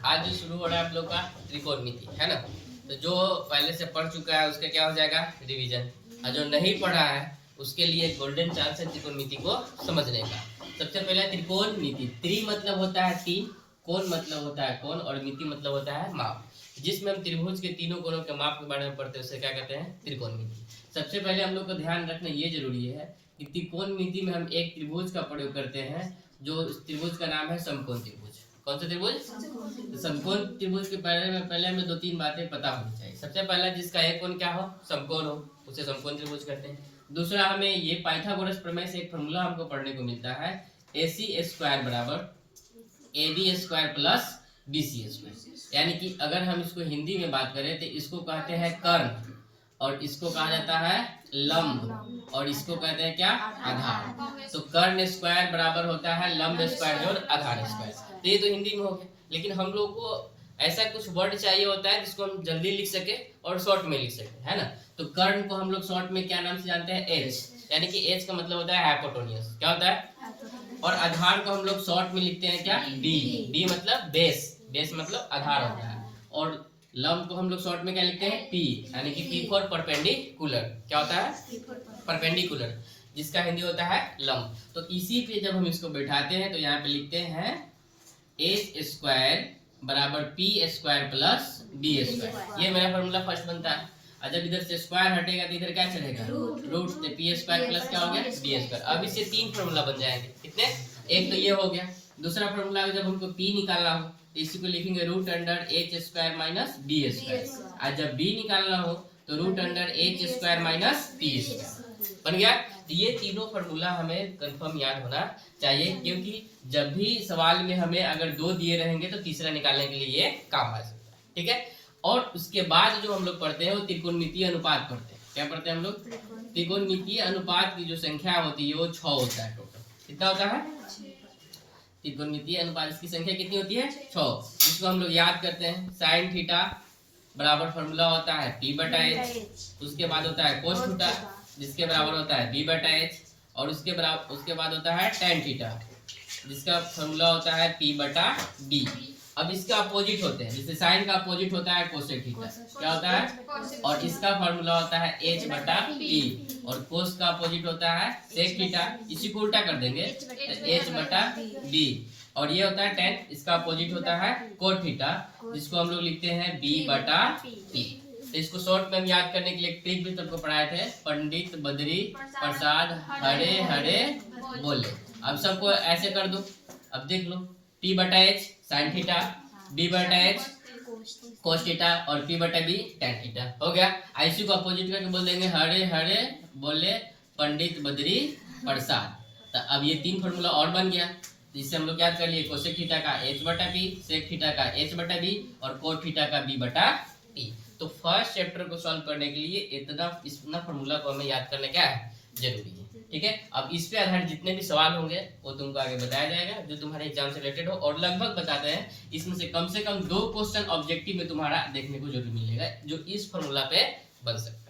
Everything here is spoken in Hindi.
आज शुरू हो रहा है आप लोग का त्रिकोणमिति, है ना। तो जो पहले से पढ़ चुका है उसका क्या हो जाएगा, रिवीजन। और जो नहीं पढ़ा है उसके लिए गोल्डन चांस है त्रिकोणमिति को समझने का। सबसे पहले त्रिकोणमिति। त्रि मतलब होता है तीन, कोण मतलब होता है कोण, और मिति मतलब होता है माप। जिसमें हम त्रिभुज के तीनों कोणों के माप के बारे में पढ़ते हैं उसे क्या कहते हैं, त्रिकोणमिति। सबसे पहले हम लोग को ध्यान रखना ये जरूरी है कि त्रिकोणमिति में हम एक त्रिभुज का प्रयोग करते हैं, जो त्रिभुज का नाम है समकोण त्रिभुज। कौन सा त्रिभुज? तो समकोण त्रिभुज के पहले हमें दो तीन बातें पता होनी चाहिए। सबसे पहला, जिसका एक कोण क्या हो, समकोण हो, उसे समकोण त्रिभुज कहते हैं। दूसरा, हमें ये पाइथागोरस प्रमेय से एक फॉर्मूला हमको पढ़ने को मिलता है, AC स्क्वायर बराबर AB square plus BC square. यानी कि अगर हम इसको हिंदी में बात करें तो इसको कहते हैं कर्ण, और इसको कहा जाता है लंब, और इसको कहते हैं क्या, आधार। तो कर्ण स्क्वायर बराबर होता है लंब स्क्वायर और आधार स्क्वायर। तो ये तो हिंदी में हो गया, लेकिन हम लोग को ऐसा कुछ वर्ड चाहिए होता है जिसको हम जल्दी लिख सके और शॉर्ट में लिख सके, है ना। तो कर्ण को हम लोग शॉर्ट में क्या नाम से जानते हैं, H, यानी कि H का मतलब होता है हाइपोटेन्यूज। क्या होता है? और आधार को हम लोग शॉर्ट में लिखते हैं क्या, D मतलब बेस, बेस मतलब आधार होता है। और लंब को हम लोग शॉर्ट में क्या लिखते हैं, P, यानी कि P फॉर परपेंडिकुलर। क्या होता है? परपेंडिकुलर, जिसका हिंदी होता है लंब। तो इसी पे जब हम इसको बैठाते हैं तो यहाँ पे लिखते हैं H स्क्वायर बराबर P square plus B square. ये मेरा फॉर्मूला फर्स्ट बनता है। और जब इधर से स्क्वायर हटेगा तो इधर क्या चलेगा, रूट। तो P स्क्वायर प्लस क्या हो गया, B स्क्वायर। अब इससे तीन फॉर्मूला बन जाएंगे। कितने? एक तो ये हो गया। दूसरा फॉर्मूला जब हमको P निकालना हो तो इसी को लिखेंगे root under H square minus B square. और जब B निकालना हो तो root under H square minus P square. बन गया। तो ये तीनों फॉर्मूला हमें कंफर्म याद होना चाहिए, क्योंकि जब भी सवाल में हमें अगर दो दिए रहेंगे तो तीसरा निकालने के लिए ये काम आ सकता है। ठीक है। और उसके बाद जो हम लोग पढ़ते हैं वो त्रिकोणमितीय अनुपात पढ़ते हैं। क्या पढ़ते हैं हम लोग? त्रिकोणमितीय अनुपात की जो संख्या होती है वो 6 होता है टोटल। कितना होता है? त्रिकोणमितीय अनुपात इसकी संख्या कितनी होती है, 6, जिसको हम लोग याद करते हैं। साइन थीटा बराबर फॉर्मूला होता है P बटा H, उसके बाद होता है कोस थीटा जिसके बराबर होता है B बटा H, और उसके बाद होता है tan थीटा जिसका फॉर्मूला होता है P बटा B। अब इसका अपोजिट होते हैं, जैसे साइन का अपोजिट होता है कोसेक थीटा। क्या होता है? और इसका फॉर्मूला होता है H बटा P, और कोस का अपोजिट होता है सेक थीटा। इसी को उल्टा कर देंगे तो H बटा B। और ये होता है tan, इसका अपोजिट होता है कोट थीटा जिसको हम लोग लिखते हैं B बटा P। तो इसको शॉर्ट में हम याद करने के लिए एक ट्रिक भी सबको पढ़ाए थे, पंडित बद्री प्रसाद हरे हरे बोले। अब सबको ऐसे कर दो। अब देख लो, P बटा H साइन थीटा, B बटा H कोस थीटा, और P बटा B tan थीटा। हो गया। IC को अपोजिट करके बोल देंगे हरे हरे बोले पंडित बद्री प्रसाद। तो अब ये तीन फॉर्मूला और बन गया, जिससे हम लोग याद कर लिए कोसेक थीटा का H बटा P, सेक थीटा का H बटा B, और कोट थीटा का B बटा P। तो फर्स्ट चैप्टर को सॉल्व करने के लिए इतना फॉर्मूला को हमें याद करना क्या है, जरूरी है। ठीक है। अब इस पे आधारित जितने भी सवाल होंगे वो तुमको आगे बताया जाएगा जो तुम्हारे एग्जाम से रिलेटेड हो, और लगभग बताते हैं इसमें से कम 2 क्वेश्चन ऑब्जेक्टिव में तुम्हारा देखने को जरूर मिलेगा जो इस फॉर्मूला पे बन सकता है।